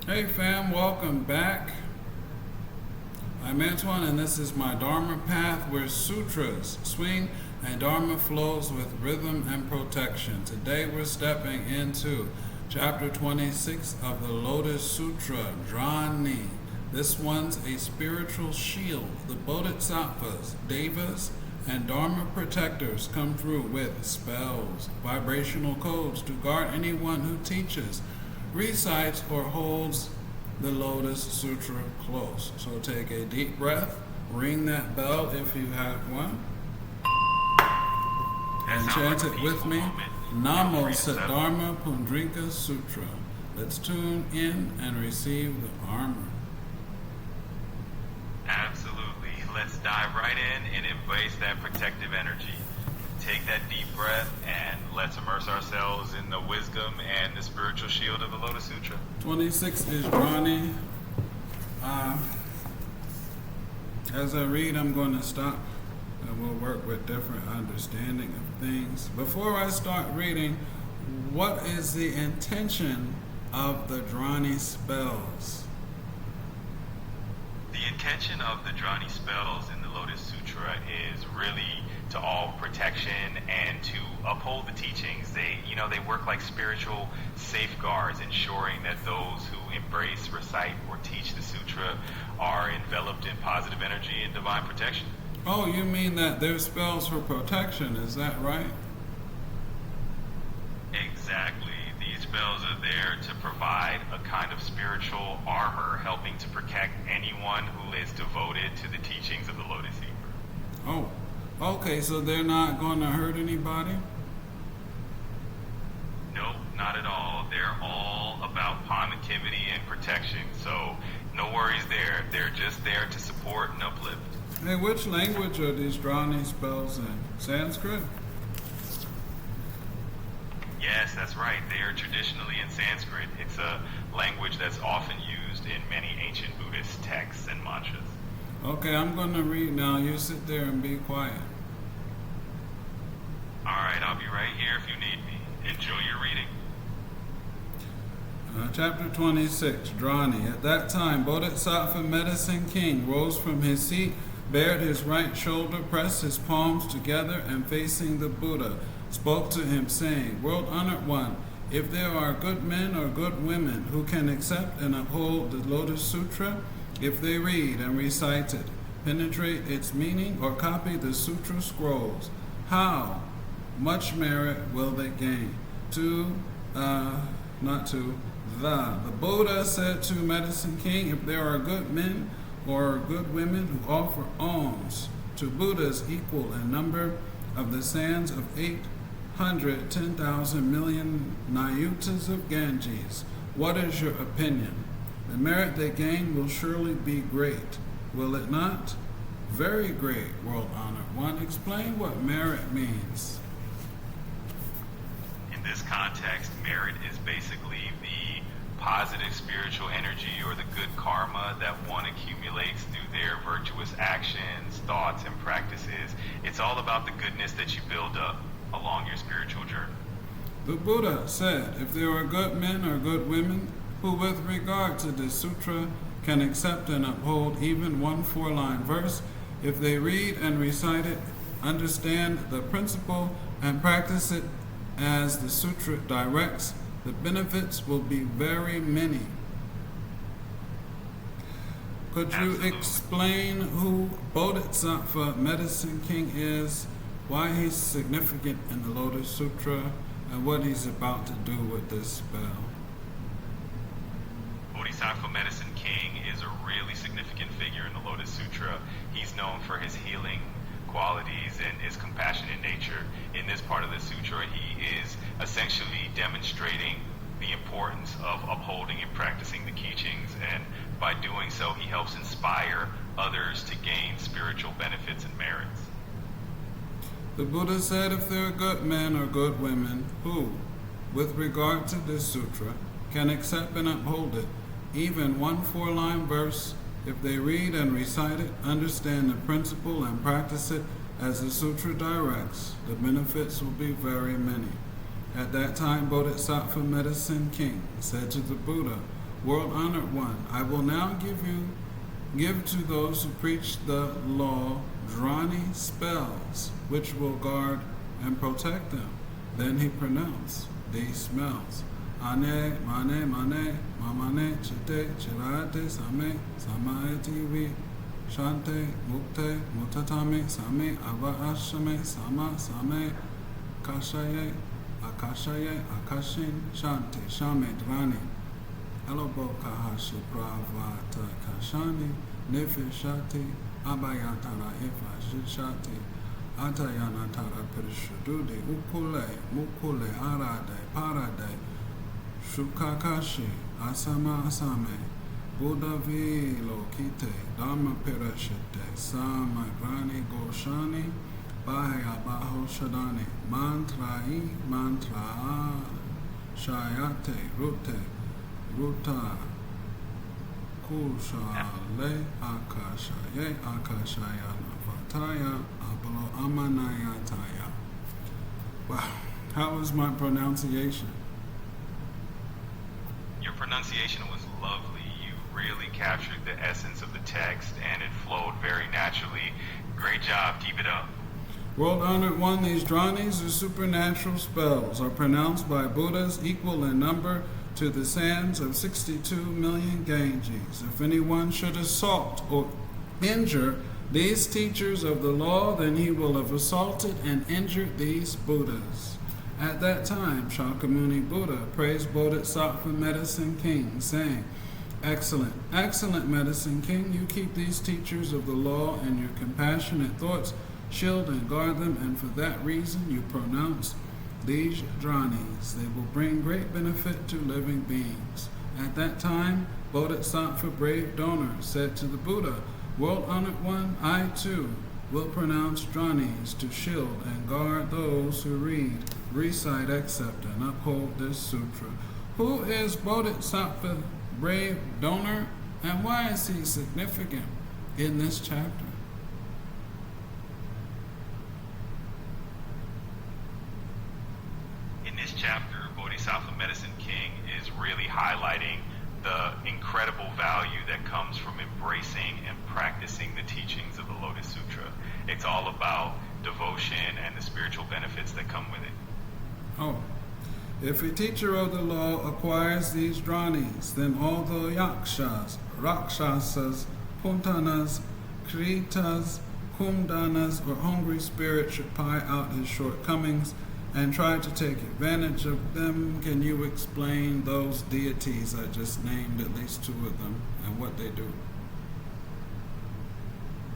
Hey fam, welcome back. I'm Antoine and this is my Dharma path where sutras swing and Dharma flows with rhythm and protection. Today we're stepping into chapter 26 of the Lotus Sutra, Dhāraṇī. This one's a spiritual shield. The bodhisattvas, devas, and Dharma protectors come through with spells, vibrational codes to guard anyone who teaches, recites, or holds the Lotus Sutra close. So take a deep breath, ring that bell if you have one, and chant it with me. Namo Dharma Pundrika Sutra. Let's tune in and receive the armor. Absolutely. Let's dive right in and embrace that protective energy. Take that deep breath and let's immerse ourselves in the wisdom and the spiritual shield of the Lotus Sutra. 26 is Dhāraṇī. As I read, I'm going to stop and we'll work with different understanding of things. Before I start reading, what is the intention of the Dhāraṇī spells? The intention of the Dhāraṇī spells in the Lotus Sutra is really to all protection and to uphold the teachings. They work like spiritual safeguards, ensuring that those who embrace, recite, or teach the sutra are enveloped in positive energy and divine protection. Oh, you mean that they're spells for protection, is that right? Exactly. These spells are there to provide a kind of spiritual armor, helping to protect anyone who is devoted to the teachings of the Lotus Sutra. Oh, okay, so they're not going to hurt anybody? Nope, not at all. They're all about positivity and protection, so no worries there. They're just there to support and uplift. Hey, which language are these Dhāraṇī spells in? Sanskrit? Yes, that's right. They are traditionally in Sanskrit. It's a language that's often used in many ancient Buddhist texts and mantras. Okay, I'm going to read now. You sit there and be quiet. All right, I'll be right here if you need me. Enjoy your reading. Chapter 26, Dhāraṇī. At that time, Bodhisattva Medicine King rose from his seat, bared his right shoulder, pressed his palms together, and facing the Buddha, spoke to him, saying, World-honored one, if there are good men or good women who can accept and uphold the Lotus Sutra, if they read and recite it, penetrate its meaning, or copy the sutra scrolls, how much merit will they gain? The Buddha said to Medicine King, if there are good men or good women who offer alms to Buddhas equal in number of the sands of 810,000 million nayutas of Ganges, what is your opinion? The merit they gain will surely be great, will it not? Very great, world-honored one. Explain what merit means. In this context, merit is basically the positive spiritual energy or the good karma that one accumulates through their virtuous actions, thoughts, and practices. It's all about the goodness that you build up along your spiritual journey. The Buddha said, if there are good men or good women who with regard to this sutra can accept and uphold even one 4-line verse, if they read and recite it, understand the principle, and practice it as the sutra directs, the benefits will be very many. Could you explain who Bodhisattva Medicine King is, why he's significant in the Lotus Sutra, and what he's about to do with this spell? Bodhisattva Medicine King is a really significant figure in the Lotus Sutra. He's known for his healing qualities and his compassionate nature. In this part of the sutra, he is essentially demonstrating the importance of upholding and practicing the teachings, and by doing so, he helps inspire others to gain spiritual benefits and merits. The Buddha said if there are good men or good women who, with regard to this sutra, can accept and uphold it, even one 4-line verse, if they read and recite it, understand the principle, and practice it as the sutra directs, the benefits will be very many. At that time, Bodhisattva Medicine King said to the Buddha, World Honored One, I will now give to those who preach the law Dhāraṇī spells, which will guard and protect them. Then he pronounced these spells. Ane, mane, mane, mamane, chite, chirate, same, samaetivi, shante, mukte, mutatame, same, ava ashame, sama, same, kashaye, akashaye, akashin, shante, shame, Dhāraṇī. Alobo kahashi pravata kashani, nefeshati, abayatara efa shishati, atayanatara perishududi, ukule, mukule, arade, parade, shukakashi, asama asame, Buddha vilo kite, Dharma perashite, sama grani goshani, bahaya baho shadani, mantrai, mantra, shayate, rute, Ruta Kushale Akashaye Akashayana Vataya Ablo Amanayataya. Wow, how was my pronunciation? Your pronunciation was lovely. You really captured the essence of the text and it flowed very naturally. Great job, keep it up. World Honored One, these Dhāraṇīs or supernatural spells are pronounced by Buddhas equal in number to the sands of 62 million Ganges. If anyone should assault or injure these teachers of the law, then he will have assaulted and injured these Buddhas. At that time, Shakyamuni Buddha praised Bodhisattva Medicine King, saying, Excellent, excellent Medicine King, you keep these teachers of the law and your compassionate thoughts, shield and guard them, and for that reason you pronounce these Dhāraṇīs. They will bring great benefit to living beings. At that time, Bodhisattva Brave Donor said to the Buddha, World Honored One, I too will pronounce Dhāraṇīs to shield and guard those who read, recite, accept, and uphold this sutra. Who is Bodhisattva Brave Donor, and why is he significant in this chapter? Chapter, Bodhisattva Medicine King is really highlighting the incredible value that comes from embracing and practicing the teachings of the Lotus Sutra. It's all about devotion and the spiritual benefits that come with it. Oh, if a teacher of the law acquires these Dhāraṇīs, then all the yakshas, rakshasas, puntanas, kritas, kumdanas, or hungry spirits should pie out his shortcomings and try to take advantage of them. Can you explain those deities I just named, at least two of them, and what they do?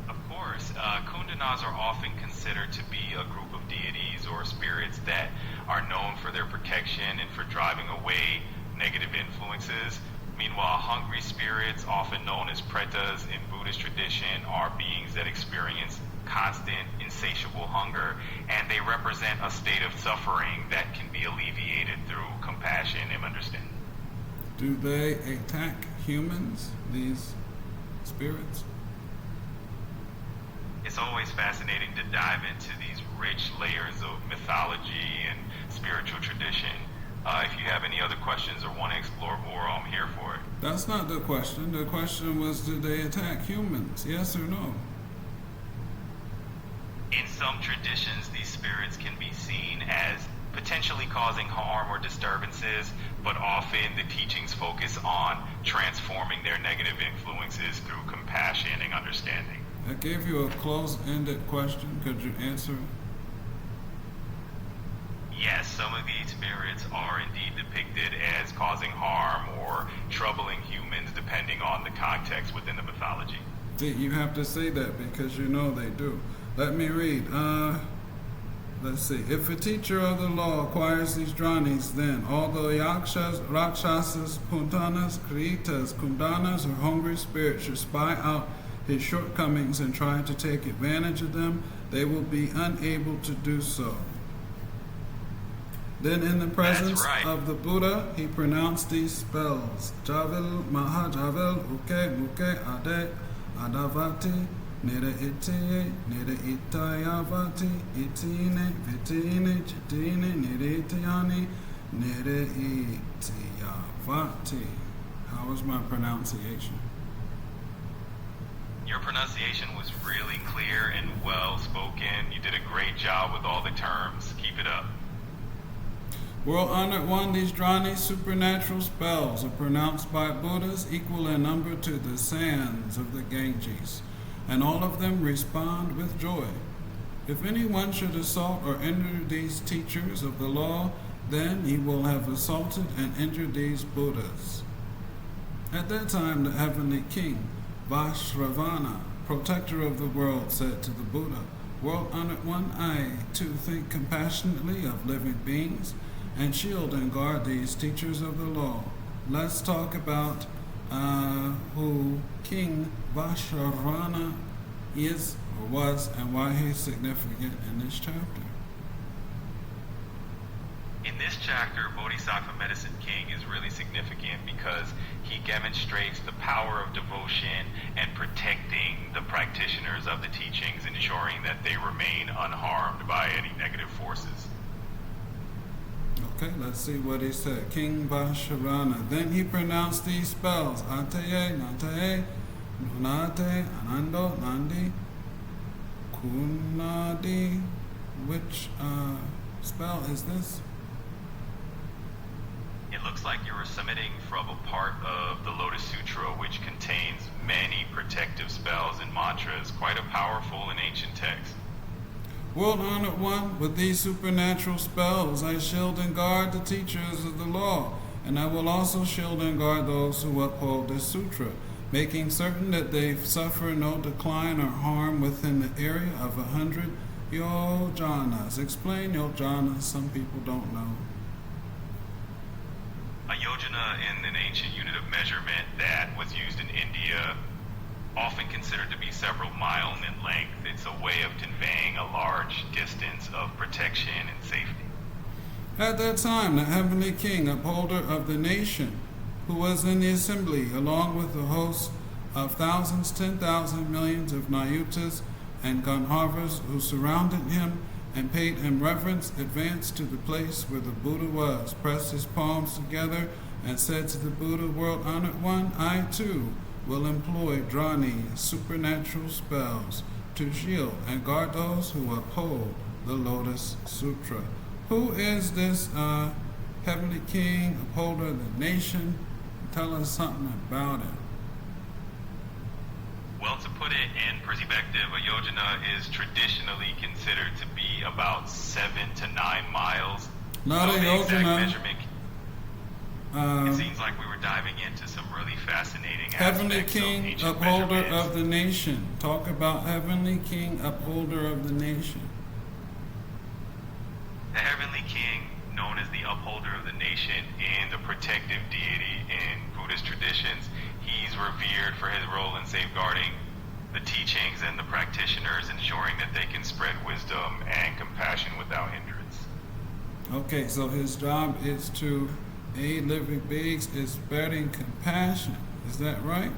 Of course. Kundanas are often considered to be a group of deities or spirits that are known for their protection and for driving away negative influences. Meanwhile, hungry spirits, often known as pretas in Buddhist tradition, are beings that experience constant, insatiable hunger, and they represent a state of suffering that can be alleviated through compassion and understanding. Do they attack humans, these spirits? It's always fascinating to dive into these rich layers of mythology and spiritual tradition. If you have any other questions or want to explore more, I'm here for it. That's not the question. The question was, do they attack humans? Yes or no? In some traditions, these spirits can be seen as potentially causing harm or disturbances, but often the teachings focus on transforming their negative influences through compassion and understanding. I gave you a close-ended question. Could you answer? Yes, some of these spirits are indeed depicted as causing harm or troubling humans depending on the context within the mythology. See, you have to say that because you know they do. Let me read. Let's see. If a teacher of the law acquires these Dhāraṇīs, then all the yakshas, rakshasas, puntanas, kritas, kundanas, or hungry spirits should spy out his shortcomings and try to take advantage of them. They will be unable to do so. Then in the presence of the Buddha, he pronounced these spells. Javil, Mahajavel, Uke, Muke, Ade, Adavati, Nere ite, nere itayavati, itine, vitine, chitine, nere itayani, nere itiyavati. How was my pronunciation? Your pronunciation was really clear and well spoken. You did a great job with all the terms. Keep it up. World Honored One, these Dhāraṇīs supernatural spells are pronounced by Buddhas equal in number to the sands of the Ganges, and all of them respond with joy. If anyone should assault or injure these teachers of the law, then he will have assaulted and injured these Buddhas. At that time, the heavenly king, Vajravana, protector of the world, said to the Buddha, World Honored One, I too think compassionately of living beings and shield and guard these teachers of the law. Let's talk about who King Vajravana is or was and why he's significant in this chapter. In this chapter, Bodhisattva Medicine King is really significant because he demonstrates the power of devotion and protecting the practitioners of the teachings, ensuring that they remain unharmed by any negative forces. Okay, let's see what he said. King Vajravana. Then he pronounced these spells. Ataye, Nataye, Nunate, Anando, Nandi, Kunadi. Which spell is this? It looks like you were submitting from a part of the Lotus Sutra, which contains many protective spells and mantras, quite a powerful and ancient text. World Honored One, with these supernatural spells, I shield and guard the teachers of the law, and I will also shield and guard those who uphold this sutra, making certain that they suffer no decline or harm within the area of 100 yojanas. Explain yojanas, some people don't know. A yojana is an ancient unit of measurement that was used in India, often considered to be several miles in length. It's a way of conveying a large distance of protection and safety. At that time, the heavenly king, upholder of the nation, who was in the assembly, along with a host of thousands, 10,000 millions of Nayutas and Gandharvas who surrounded him and paid him reverence, advanced to the place where the Buddha was, pressed his palms together, and said to the Buddha, World Honored One, I too will employ dhāraṇīs, supernatural spells, to shield and guard those who uphold the Lotus Sutra. Who is this heavenly king, upholder of the nation? Tell us something about it. Well, to put it in perspective, a yojana is traditionally considered to be about 7 to 9 miles. Not so a the exact yojana. measurement. It seems like we were diving into some really fascinating Heavenly aspects King, of ancient upholder measurements. of the nation. Talk about Heavenly King, upholder of the nation. The Heavenly King, known as the upholder of the nation and the protective deity in Buddhist traditions, he's revered for his role in safeguarding the teachings and the practitioners, ensuring that they can spread wisdom and compassion without hindrance. Okay, so his job is to aid living beings in spreading compassion. Is that right?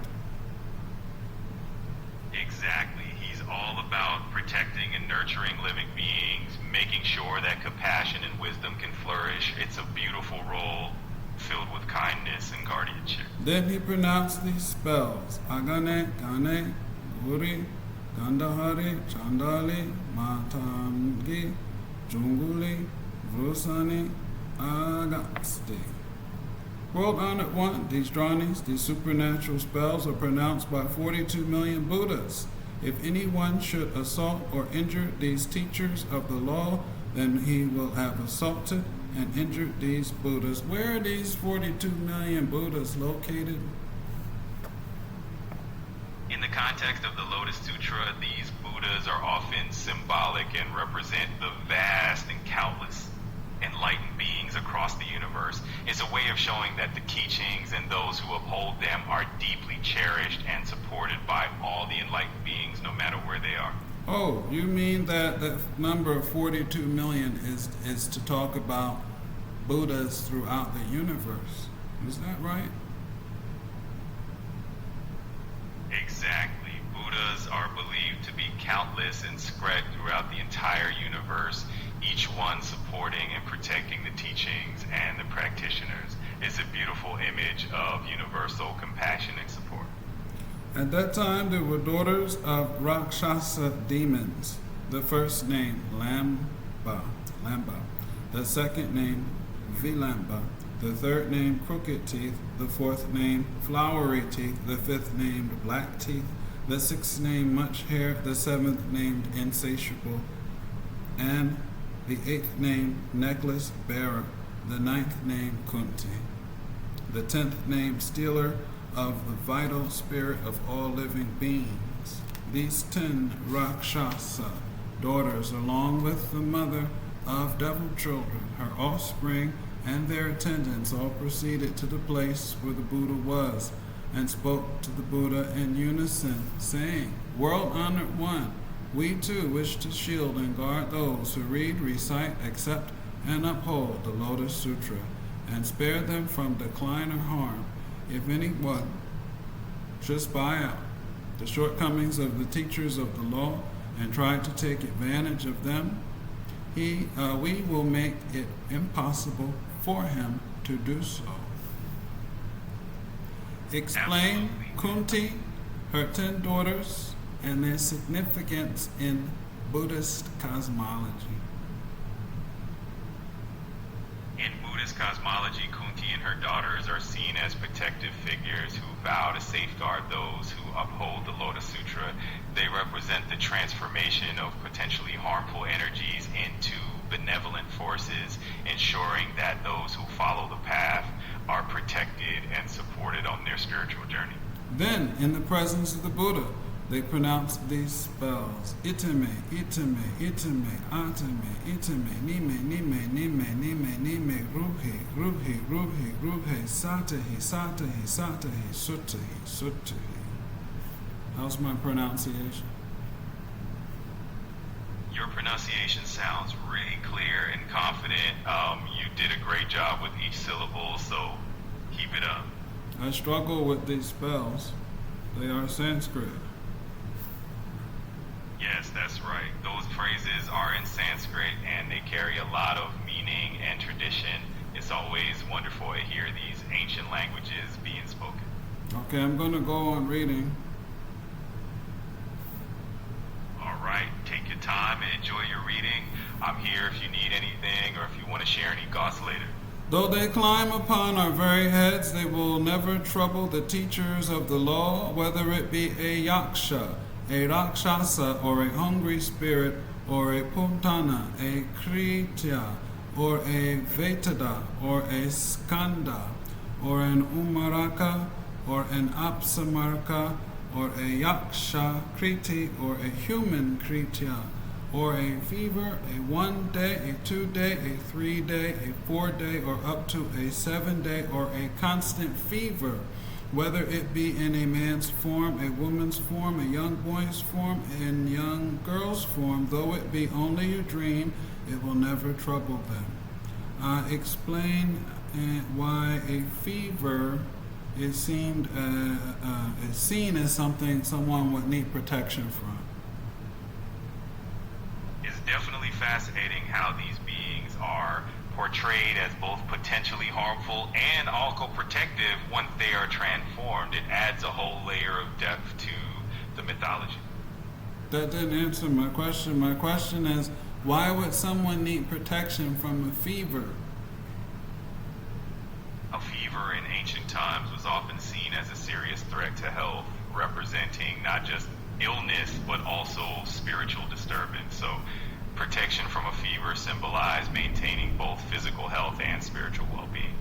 Exactly. He's all about protecting and nurturing living beings, making sure that compassion and wisdom can flourish. It's a beautiful role filled with kindness and guardianship. Then he pronounced these spells. Agane, Gane, Guri, Gandhari, Chandali, Matangi, Junguli, Vrusani, Agasti. World Honored One, these dhāraṇīs, these supernatural spells are pronounced by 42 million Buddhas. If anyone should assault or injure these teachers of the law, then he will have assaulted and injured these Buddhas. Where are these 42 million Buddhas located? In the context of the Lotus Sutra, these Buddhas are often symbolic and represent the vast and countless enlightened beings across the universe. It's a way of showing that the teachings and those who uphold them are deeply cherished and supported by all the enlightened beings, no matter where they are. Oh, you mean that the number of 42 million is to talk about Buddhas throughout the universe. Is that right? Exactly. Buddhas are believed to be countless and spread throughout the entire universe, each one supporting and protecting the teachings and the practitioners. it's a beautiful image of universal compassion and support. At that time, there were daughters of Rakshasa demons. The first named Lamba, the second named Vilamba, the third named Crooked Teeth, the fourth named Flowery Teeth, the fifth named Black Teeth, the sixth named Much Hair, the seventh named Insatiable, and the eighth named Necklace Bearer, the ninth named Kunti, the 10th named Stealer of the vital spirit of all living beings. These 10 Rakshasa daughters, along with the mother of devil children, her offspring, and their attendants, all proceeded to the place where the Buddha was, and spoke to the Buddha in unison, saying, World-honored one, we too wish to shield and guard those who read, recite, accept, and uphold the Lotus Sutra, and spare them from decline or harm. If anyone should spy out the shortcomings of the teachers of the law and try to take advantage of them, we will make it impossible for him to do so. Explain Kunti, her 10 daughters, and their significance in Buddhist cosmology. In Buddhist cosmology, Kunti and her daughters are seen as protective figures who vow to safeguard those who uphold the Lotus Sutra. They represent the transformation of potentially harmful energies into benevolent forces, ensuring that those who follow the path are protected and supported on their spiritual journey. Then, in the presence of the Buddha, they pronounced these spells: Itame, Itame, Itame, Atame, Itame, Nime, Nime, Nime, Nime, Nime, Ruhi, Ruhi, Ruhi, Ruhi, Satahi, Satahi, Satahi, Sutahi, Sutahi. How's my pronunciation? Your pronunciation sounds really clear and confident. You did a great job with each syllable, so keep it up. I struggle with these spells. They are Sanskrit. Yes, that's right. Those phrases are in Sanskrit and they carry a lot of meaning and tradition. It's always wonderful to hear these ancient languages being spoken. Okay, I'm going to go on reading. All right, take your time and enjoy your reading. I'm here if you need anything or if you want to share any thoughts later. Though they climb upon our very heads, they will never trouble the teachers of the law, whether it be a yaksha, a rakshasa, or a hungry spirit, or a putana, a kritya, or a vetada, or a skanda, or an umaraka, or an apsamarka, or a yaksha kriti, or a human kritya, or a fever, a 1 day, a 2 day, a 3 day, a 4 day, or up to a 7 day, or a constant fever, whether it be in a man's form, a woman's form, a young boy's form, and young girl's form, though it be only a dream, it will never trouble them. I explain why a fever is seen as something someone would need protection from. It's definitely fascinating how these beings are portrayed as both potentially harmful and also protective once they are transformed. It adds a whole layer of depth to the mythology. That didn't answer my question. My question is, why would someone need protection from a fever? A fever in ancient times was often seen as a serious threat to health, representing not just illness but also spiritual disturbance. So protection from a fever symbolized maintaining both physical health and spiritual well-being.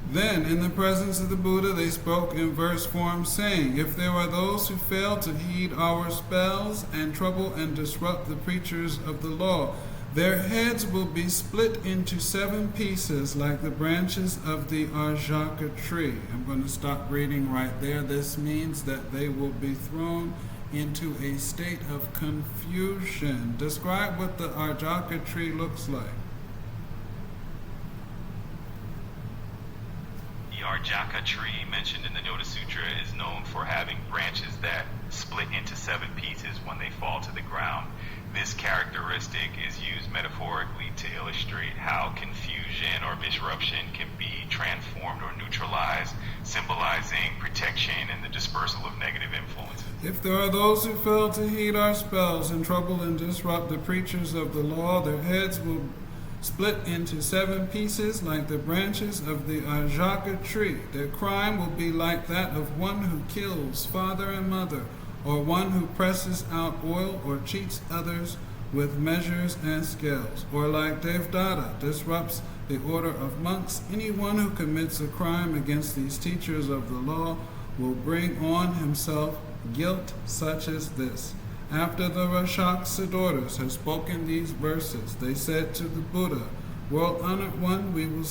Then, in the presence of the Buddha, they spoke in verse form, saying, If there are those who fail to heed our spells and trouble and disrupt the preachers of the law, their heads will be split into 7 pieces like the branches of the Arjaka tree. I'm going to stop reading right there. This means that they will be thrown into a state of confusion. Describe what the Arjaka tree looks like. The Arjaka tree mentioned in the Lotus Sutra is known for having branches that split into 7 pieces when they fall to the ground. This characteristic is used metaphorically to illustrate how confusion or disruption can be transformed or neutralized, symbolizing protection and the dispersal of negative influences. If there are those who fail to heed our spells and trouble and disrupt the preachers of the law, their heads will split into 7 pieces like the branches of the ajaka tree. Their crime will be like that of one who kills father and mother, or one who presses out oil or cheats others with measures and scales, or like Devdatta disrupts the order of monks. Anyone who commits a crime against these teachers of the law will bring on himself guilt such as this. After the Rakshasa daughters had spoken these verses, they said to the Buddha, "World-honored one, we will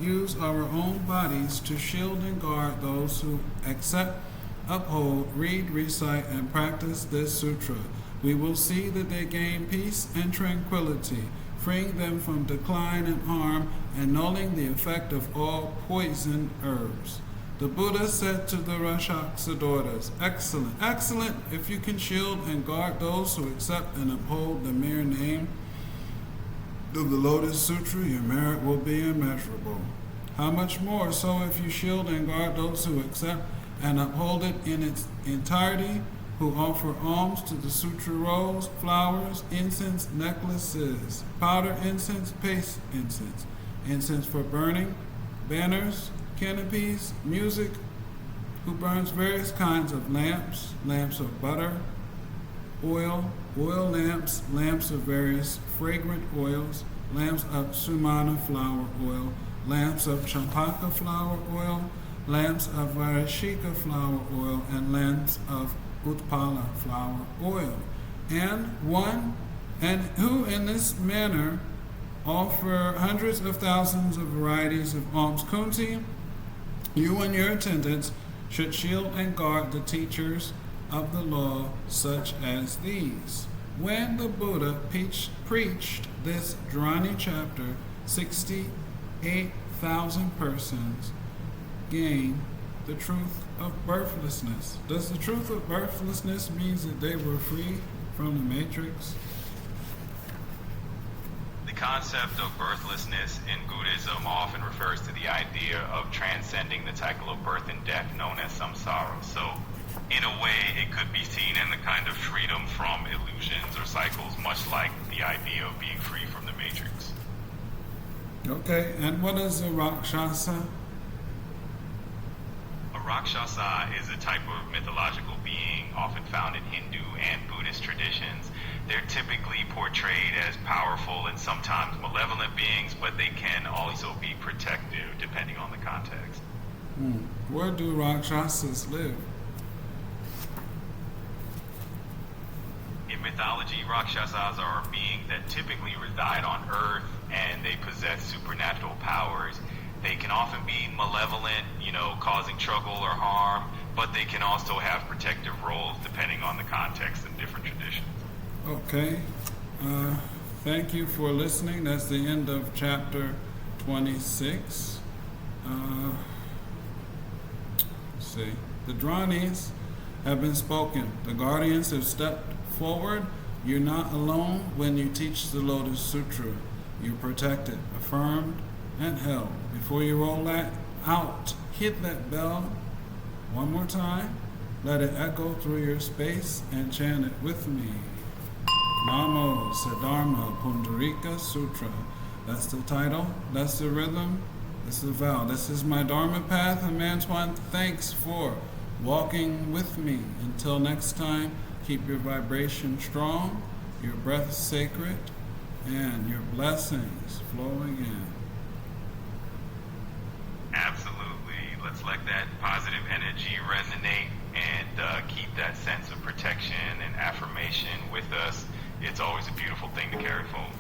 use our own bodies to shield and guard those who accept, uphold, read, recite, and practice this sutra. We will see that they gain peace and tranquility, freeing them from decline and harm, annulling the effect of all poison herbs." The Buddha said to the Rakshasa daughters, "Excellent, excellent! If you can shield and guard those who accept and uphold the mere name of the Lotus Sutra, your merit will be immeasurable. How much more so if you shield and guard those who accept and uphold it in its entirety, who offer alms to the sutra rolls, flowers, incense, necklaces, powder incense, paste incense, incense for burning, banners, canopies, music, who burns various kinds of lamps, lamps of butter, oil lamps, lamps of various fragrant oils, lamps of sumana flower oil, lamps of champaka flower oil, lamps of varashika flower oil, and lamps of utpala flower oil, and who in this manner offer hundreds of thousands of varieties of alms. Kunti, you and your attendants should shield and guard the teachers of the law such as these. When the Buddha preached this Dhāraṇī chapter, 68,000 persons gained the truth of birthlessness. Does the truth of birthlessness means that they were free from the matrix? The concept of birthlessness in Buddhism often refers to the idea of transcending the cycle of birth and death known as samsara. So, in a way, it could be seen as a kind of freedom from illusions or cycles, much like the idea of being free from the matrix. Okay, and what is a Rakshasa? A Rakshasa is a type of mythological being often found in Hindu and Buddhist traditions. They're typically portrayed as powerful and sometimes malevolent beings, but they can also be protective depending on the context. Where do Rakshasas live? In mythology, Rakshasas are beings that typically reside on Earth and they possess supernatural powers. They can often be malevolent, causing trouble or harm, but they can also have protective roles depending on the context and different traditions. Okay. Thank you for listening. That's the end of chapter 26. See. The Dhāraṇīs have been spoken. The guardians have stepped forward. You're not alone when you teach the Lotus Sutra. You're protected, affirmed, and held. Before you roll that out, hit that bell one more time. Let it echo through your space and chant it with me. Namo Dharma Pundarika Sutra. That's the title. That's the rhythm. That's the vow. This is my Dharma path, and Mantuan, thanks for walking with me. Until next time, keep your vibration strong, your breath sacred, and your blessings flowing in. Absolutely. Let's let that positive energy resonate and keep that sense of protection and affirmation with us. It's always a beautiful thing to carry forward.